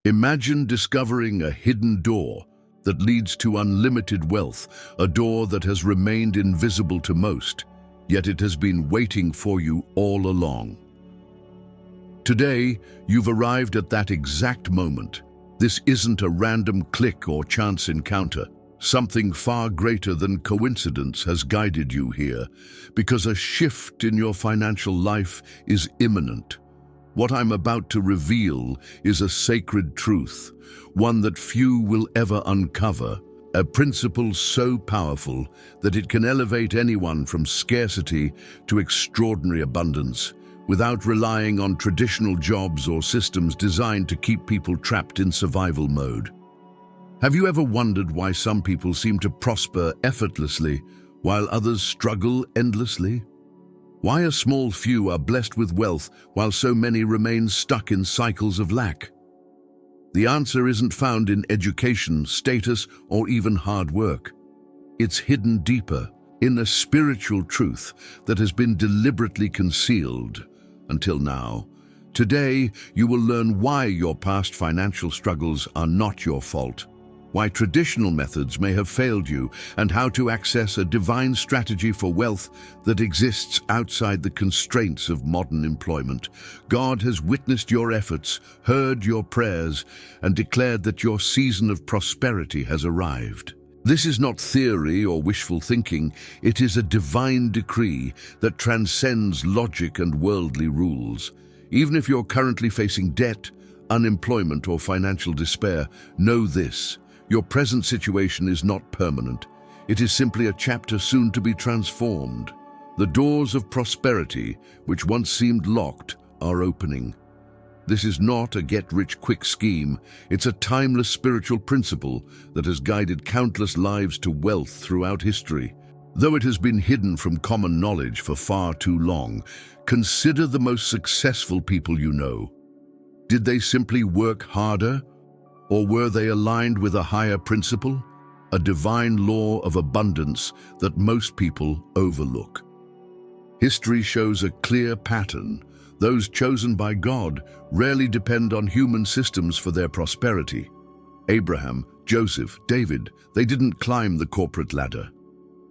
Imagine discovering a hidden door that leads to unlimited wealth, a door that has remained invisible to most, yet it has been waiting for you all along. Today, you've arrived at that exact moment. This isn't a random click or chance encounter. Something far greater than coincidence has guided you here, because a shift in your financial life is imminent. What I'm about to reveal is a sacred truth, one that few will ever uncover, a principle so powerful that it can elevate anyone from scarcity to extraordinary abundance, without relying on traditional jobs or systems designed to keep people trapped in survival mode. Have you ever wondered why some people seem to prosper effortlessly while others struggle endlessly? Why a small few are blessed with wealth while so many remain stuck in cycles of lack? The answer isn't found in education, status, or even hard work. It's hidden deeper, in a spiritual truth that has been deliberately concealed until now. Today, you will learn why your past financial struggles are not your fault, why traditional methods may have failed you, and how to access a divine strategy for wealth that exists outside the constraints of modern employment. God has witnessed your efforts, heard your prayers, and declared that your season of prosperity has arrived. This is not theory or wishful thinking. It is a divine decree that transcends logic and worldly rules. Even if you're currently facing debt, unemployment, or financial despair, know this: your present situation is not permanent. It is simply a chapter soon to be transformed. The doors of prosperity, which once seemed locked, are opening. This is not a get-rich-quick scheme. It's a timeless spiritual principle that has guided countless lives to wealth throughout history. Though it has been hidden from common knowledge for far too long, consider the most successful people you know. Did they simply work harder? Or were they aligned with a higher principle, a divine law of abundance that most people overlook? History shows a clear pattern. Those chosen by God rarely depend on human systems for their prosperity. Abraham, Joseph, David, they didn't climb the corporate ladder.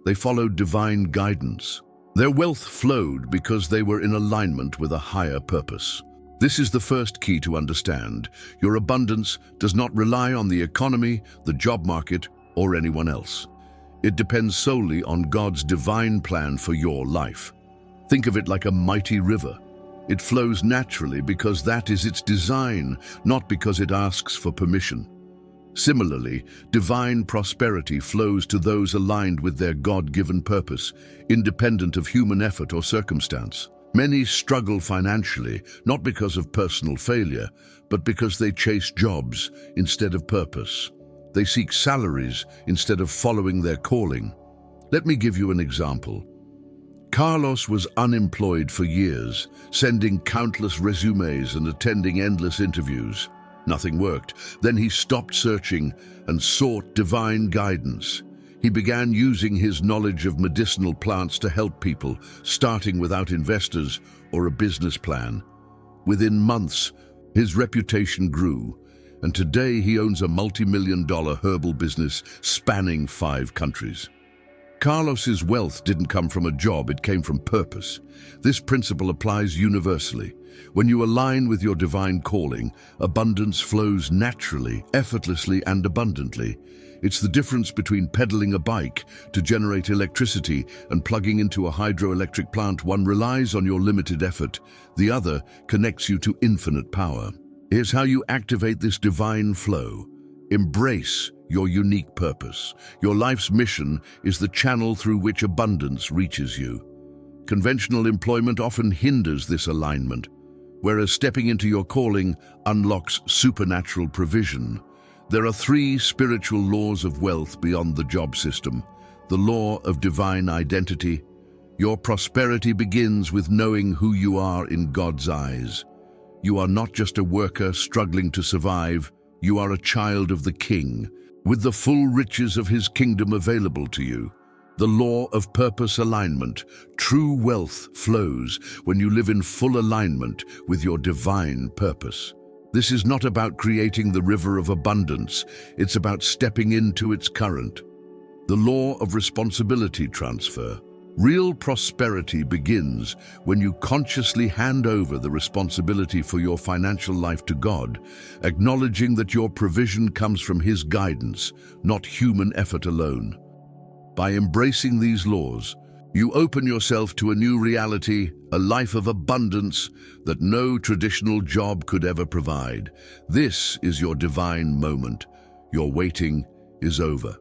They followed divine guidance. Their wealth flowed because they were in alignment with a higher purpose. This is the first key to understand. Your abundance does not rely on the economy, the job market, or anyone else. It depends solely on God's divine plan for your life. Think of it like a mighty river. It flows naturally because that is its design, not because it asks for permission. Similarly, divine prosperity flows to those aligned with their God-given purpose, independent of human effort or circumstance. Many struggle financially, not because of personal failure, but because they chase jobs instead of purpose. They seek salaries instead of following their calling. Let me give you an example. Carlos was unemployed for years, sending countless resumes and attending endless interviews. Nothing worked. Then he stopped searching and sought divine guidance. He began using his knowledge of medicinal plants to help people, starting without investors or a business plan. Within months, his reputation grew, and today he owns a multi-million-dollar herbal business spanning 5 countries. Carlos's wealth didn't come from a job, it came from purpose. This principle applies universally. When you align with your divine calling, abundance flows naturally, effortlessly, and abundantly. It's the difference between pedaling a bike to generate electricity and plugging into a hydroelectric plant. One relies on your limited effort, the other connects you to infinite power. Here's how you activate this divine flow. Embrace your unique purpose. Your life's mission is the channel through which abundance reaches you. Conventional employment often hinders this alignment, whereas stepping into your calling unlocks supernatural provision. There are 3 spiritual laws of wealth beyond the job system. The law of divine identity. Your prosperity begins with knowing who you are in God's eyes. You are not just a worker struggling to survive. You are a child of the King, with the full riches of his kingdom available to you. The law of purpose alignment. True wealth flows when you live in full alignment with your divine purpose. This is not about creating the river of abundance, it's about stepping into its current. The law of responsibility transfer. Real prosperity begins when you consciously hand over the responsibility for your financial life to God, acknowledging that your provision comes from His guidance, not human effort alone. By embracing these laws, you open yourself to a new reality, a life of abundance that no traditional job could ever provide. This is your divine moment. Your waiting is over.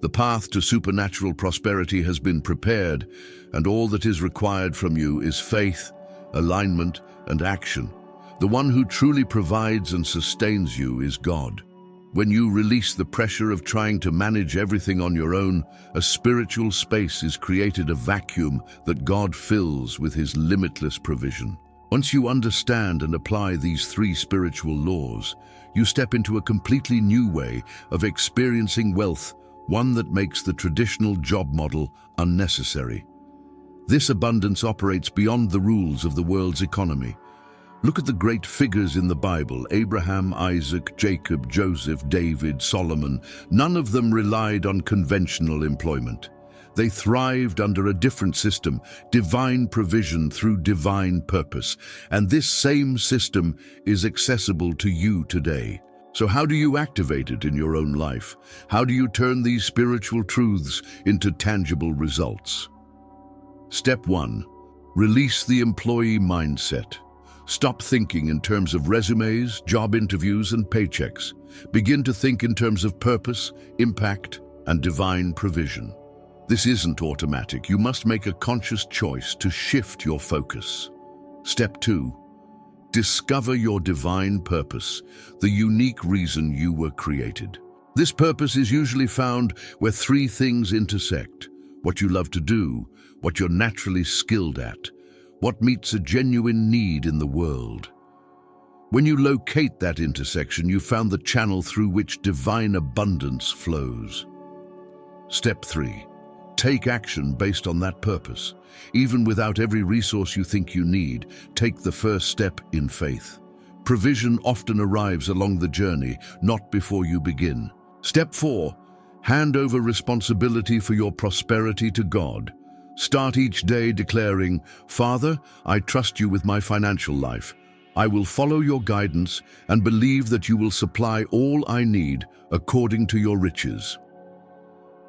The path to supernatural prosperity has been prepared, and all that is required from you is faith, alignment, and action. The one who truly provides and sustains you is God. When you release the pressure of trying to manage everything on your own, a spiritual space is created, a vacuum that God fills with His limitless provision. Once you understand and apply these three spiritual laws, you step into a completely new way of experiencing wealth, one that makes the traditional job model unnecessary. This abundance operates beyond the rules of the world's economy. Look at the great figures in the Bible: Abraham, Isaac, Jacob, Joseph, David, Solomon. None of them relied on conventional employment. They thrived under a different system, divine provision through divine purpose. And this same system is accessible to you today. So how do you activate it in your own life? How do you turn these spiritual truths into tangible results? Step 1. Release the employee mindset. Stop thinking in terms of resumes, job interviews, and paychecks. Begin to think in terms of purpose, impact, and divine provision. This isn't automatic. You must make a conscious choice to shift your focus. Step 2. Discover your divine purpose, the unique reason you were created. This purpose is usually found where three things intersect: what you love to do, what you're naturally skilled at, what meets a genuine need in the world. When you locate that intersection, you found the channel through which divine abundance flows. Step 3. Take action based on that purpose. Even without every resource you think you need, take the first step in faith. Provision often arrives along the journey, not before you begin. Step 4. Hand over responsibility for your prosperity to God. Start each day declaring, "Father, I trust you with my financial life. I will follow your guidance and believe that you will supply all I need according to your riches."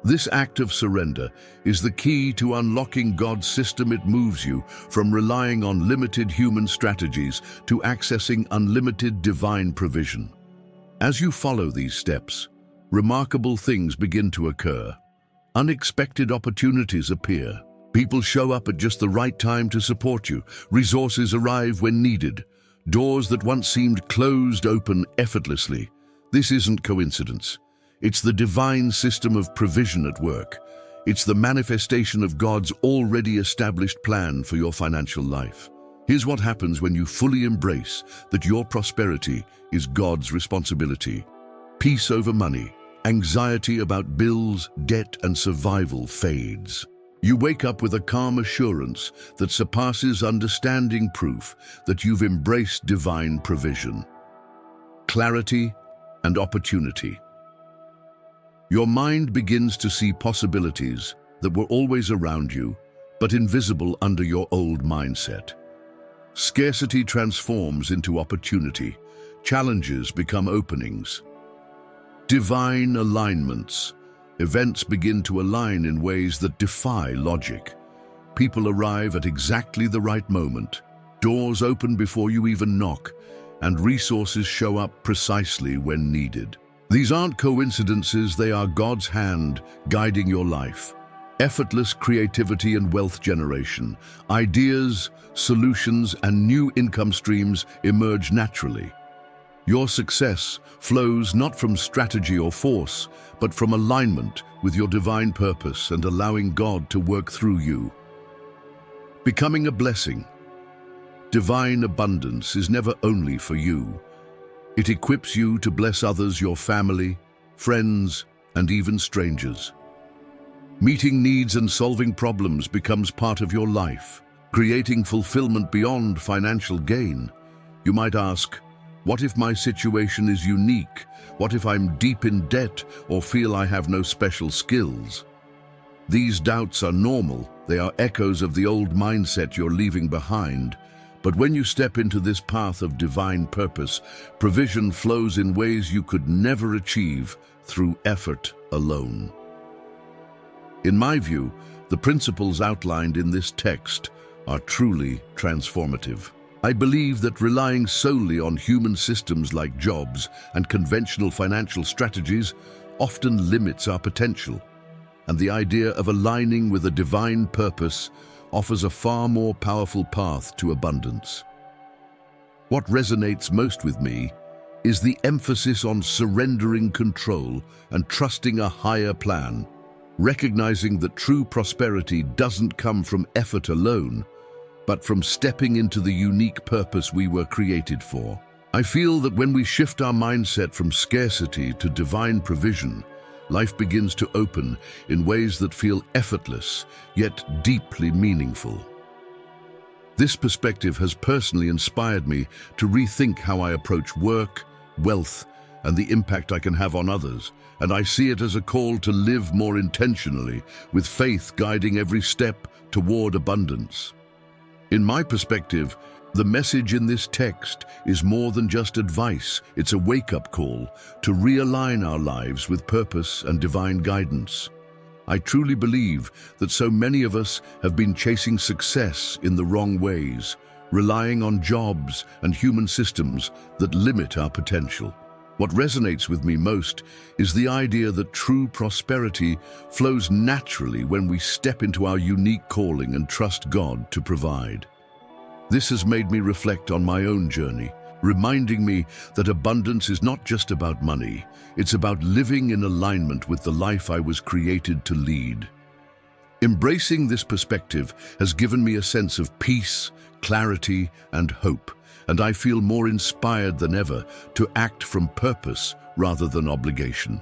This act of surrender is the key to unlocking God's system. It moves you from relying on limited human strategies to accessing unlimited divine provision. As you follow these steps, remarkable things begin to occur. Unexpected opportunities appear. People show up at just the right time to support you. Resources arrive when needed. Doors that once seemed closed open effortlessly. This isn't coincidence. It's the divine system of provision at work. It's the manifestation of God's already established plan for your financial life. Here's what happens when you fully embrace that your prosperity is God's responsibility. Peace over money, anxiety about bills, debt, and survival fades. You wake up with a calm assurance that surpasses understanding, proof that you've embraced divine provision. Clarity and opportunity. Your mind begins to see possibilities that were always around you, but invisible under your old mindset. Scarcity transforms into opportunity. Challenges become openings. Divine alignments. Events begin to align in ways that defy logic. People arrive at exactly the right moment. Doors open before you even knock, and resources show up precisely when needed. These aren't coincidences, they are God's hand guiding your life. Effortless creativity and wealth generation. Ideas, solutions, and new income streams emerge naturally. Your success flows not from strategy or force, but from alignment with your divine purpose and allowing God to work through you. Becoming a blessing. Divine abundance is never only for you. It equips you to bless others, your family, friends, and even strangers. Meeting needs and solving problems becomes part of your life, creating fulfillment beyond financial gain. You might ask, What if my situation is unique? What if I'm deep in debt or feel I have no special skills? These doubts are normal. They are echoes of the old mindset you're leaving behind. But when you step into this path of divine purpose, provision flows in ways you could never achieve through effort alone. In my view, the principles outlined in this text are truly transformative. I believe that relying solely on human systems like jobs and conventional financial strategies often limits our potential, and the idea of aligning with a divine purpose offers a far more powerful path to abundance. What resonates most with me is the emphasis on surrendering control and trusting a higher plan, recognizing that true prosperity doesn't come from effort alone, but from stepping into the unique purpose we were created for. I feel that when we shift our mindset from scarcity to divine provision, life begins to open in ways that feel effortless, yet deeply meaningful. This perspective has personally inspired me to rethink how I approach work, wealth, and the impact I can have on others, and I see it as a call to live more intentionally, with faith guiding every step toward abundance. In my perspective, the message in this text is more than just advice. It's a wake-up call to realign our lives with purpose and divine guidance. I truly believe that so many of us have been chasing success in the wrong ways, relying on jobs and human systems that limit our potential. What resonates with me most is the idea that true prosperity flows naturally when we step into our unique calling and trust God to provide. This has made me reflect on my own journey, reminding me that abundance is not just about money, it's about living in alignment with the life I was created to lead. Embracing this perspective has given me a sense of peace, clarity, and hope, and I feel more inspired than ever to act from purpose rather than obligation.